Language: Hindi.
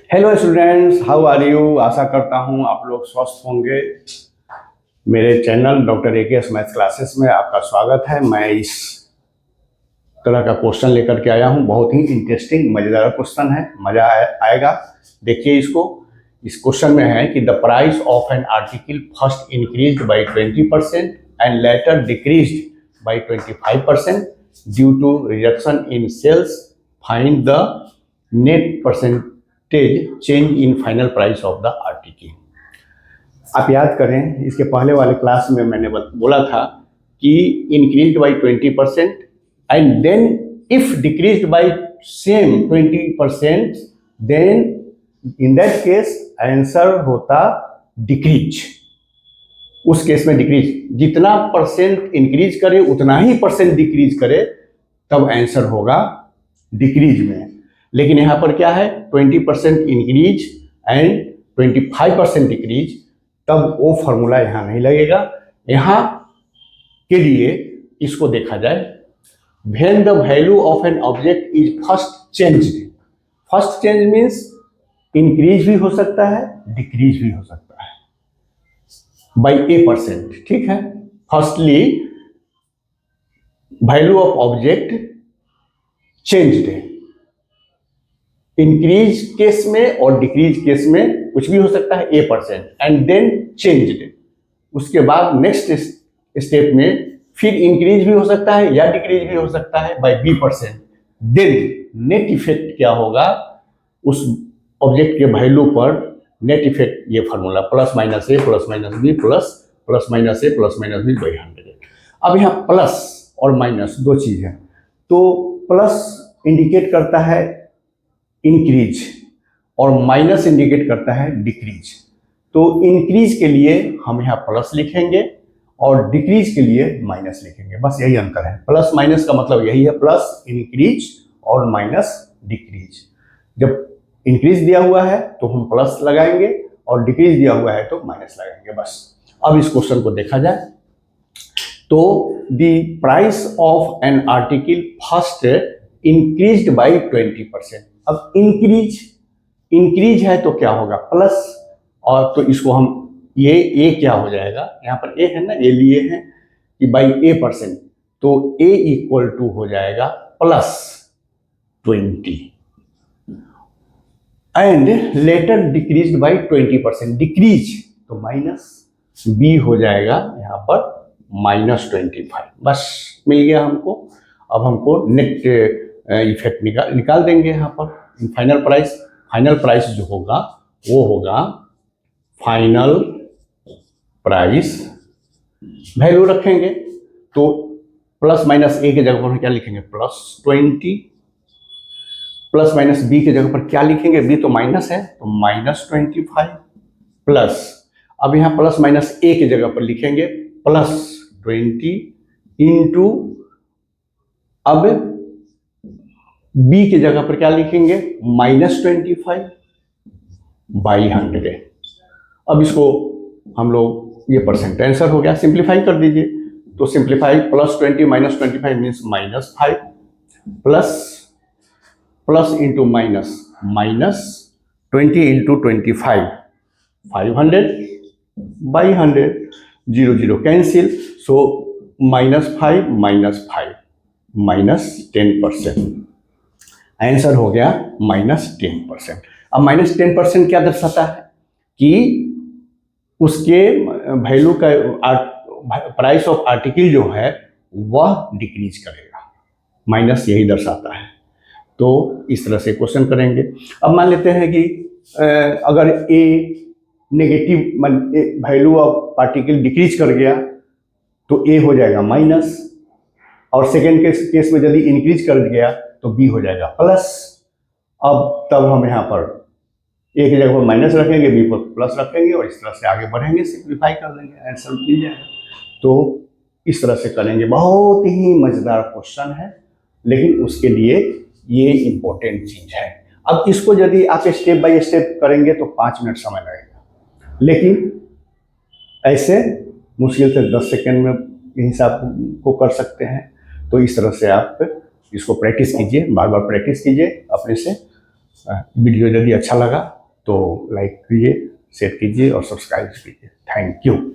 Hello students, how are you. आशा करता हूँ आप लोग स्वस्थ होंगे। मेरे channel doctor AKS math classes में आपका स्वागत है। मैं इस तरह का क्वेश्चन लेकर के आया हूँ। बहुत ही इंटरेस्टिंग मज़ेदार क्वेश्चन है, मज़ा आएगा। देखिए इसको। इस क्वेश्चन में है कि the price of an article first increased by 20% and later decreased by 25% due to reduction in sales. Find the net percentage change in final price of the article. आप याद करें, इसके पहले वाले क्लास में मैंने बोला था कि increase by 20% and then if decrease by same 20%, then in that case answer होता डिक्रीज। उस केस में डिक्रीज, जितना परसेंट इंक्रीज करे उतना ही परसेंट डिक्रीज करे, तब आंसर होगा डिक्रीज में। लेकिन यहाँ पर क्या है, 20% इंक्रीज एंड 25% डिक्रीज, तब वो फॉर्मूला यहाँ नहीं लगेगा। यहाँ के लिए इसको देखा जाए, when the value of an object is first changed. First change means increase भी हो सकता है, डिक्रीज भी हो सकता है बाई a%। ठीक है। Firstly value of object changed, increase case में और डिक्रीज केस में कुछ भी हो सकता है a%, एंड देन चेंज्ड। उसके बाद नेक्स्ट स्टेप में फिर इंक्रीज भी हो सकता है या डिक्रीज भी हो सकता है by b%। Then net effect क्या होगा उस ऑब्जेक्ट के वैल्यू पर, नेट इफेक्ट ये formula plus minus a plus minus b plus minus a plus minus b by 100। अब यहाँ प्लस और माइनस दो चीज है, तो प्लस इंडिकेट करता है इंक्रीज और माइनस इंडिकेट करता है डिक्रीज। तो इंक्रीज के लिए हम यहाँ प्लस लिखेंगे और डिक्रीज के लिए माइनस लिखेंगे, बस यही अंतर है। प्लस माइनस का मतलब यही है, प्लस इंक्रीज और माइनस डिक्रीज। जब इंक्रीज दिया हुआ है तो हम प्लस लगाएंगे और डिक्रीज दिया हुआ है तो माइनस लगाएंगे, बस। अब इस क्वेश्चन को देखा जाए तो the price of an article first increased by 20%। अब इंक्रीज है तो क्या होगा, प्लस। और तो इसको हम ये क्या हो जाएगा, यहाँ पर ए है ना, ये लिए हैं कि बाई a%, तो a इक्वल टू हो जाएगा plus 20 and letter decrease by 20%। Decrease तो माइनस, b हो जाएगा यहाँ पर -25। बस मिल गया हमको। अब हमको नेट इफेक्ट निकाल देंगे यहाँ पर। फाइनल प्राइस जो होगा वो होगा फाइनल प्राइस, वैल्यू रखेंगे तो प्लस माइनस a की जगह पर क्या लिखेंगे, +20, प्लस माइनस b की जगह पर क्या लिखेंगे, b तो माइनस है तो -25 प्लस, अब यहाँ प्लस माइनस a की जगह पर लिखेंगे +20 इंटू, अब b की जगह पर क्या लिखेंगे, -25 बाई 100। अब इसको हम लोग, ये परसेंट आंसर हो गया, सिंप्लीफाई कर दीजिए। तो simplify, +20 -25 means -5 plus into minus, -20 into 25 500 by 100, 0 0 cancel, so -5 -10%। Answer हो गया -10%। अब -10% क्या दर्शाता है कि उसके वैल्यू का प्राइस ऑफ आर्टिकल जो है वह डिक्रीज करेगा, माइनस यही दर्शाता है। तो इस तरह से क्वेश्चन करेंगे। अब मान लेते हैं कि अगर a negative value of particle decrease कर गया तो a हो जाएगा माइनस, और सेकेंड केस में यदि इंक्रीज कर गया तो b हो जाएगा प्लस। अब तब हम यहाँ पर a की जगह पर माइनस रखेंगे, b पर प्लस रखेंगे और इस तरह से आगे बढ़ेंगे, सिंप्लीफाई कर देंगे, आंसर मिल जाएगा। तो इस तरह से करेंगे। बहुत ही मजेदार क्वेश्चन है, लेकिन उसके लिए ये इंपॉर्टेंट चीज है। अब इसको यदि आप स्टेप बाय स्टेप करेंगे तो 5 मिनट समय लगेगा, लेकिन ऐसे मुश्किल से 10 सेकेंड में हिसाब को कर सकते हैं। तो इस तरह से आप इसको प्रैक्टिस कीजिए, बार बार प्रैक्टिस कीजिए अपने से। वीडियो यदि अच्छा लगा तो लाइक कीजिए, शेयर कीजिए और सब्सक्राइब कीजिए। Thank you.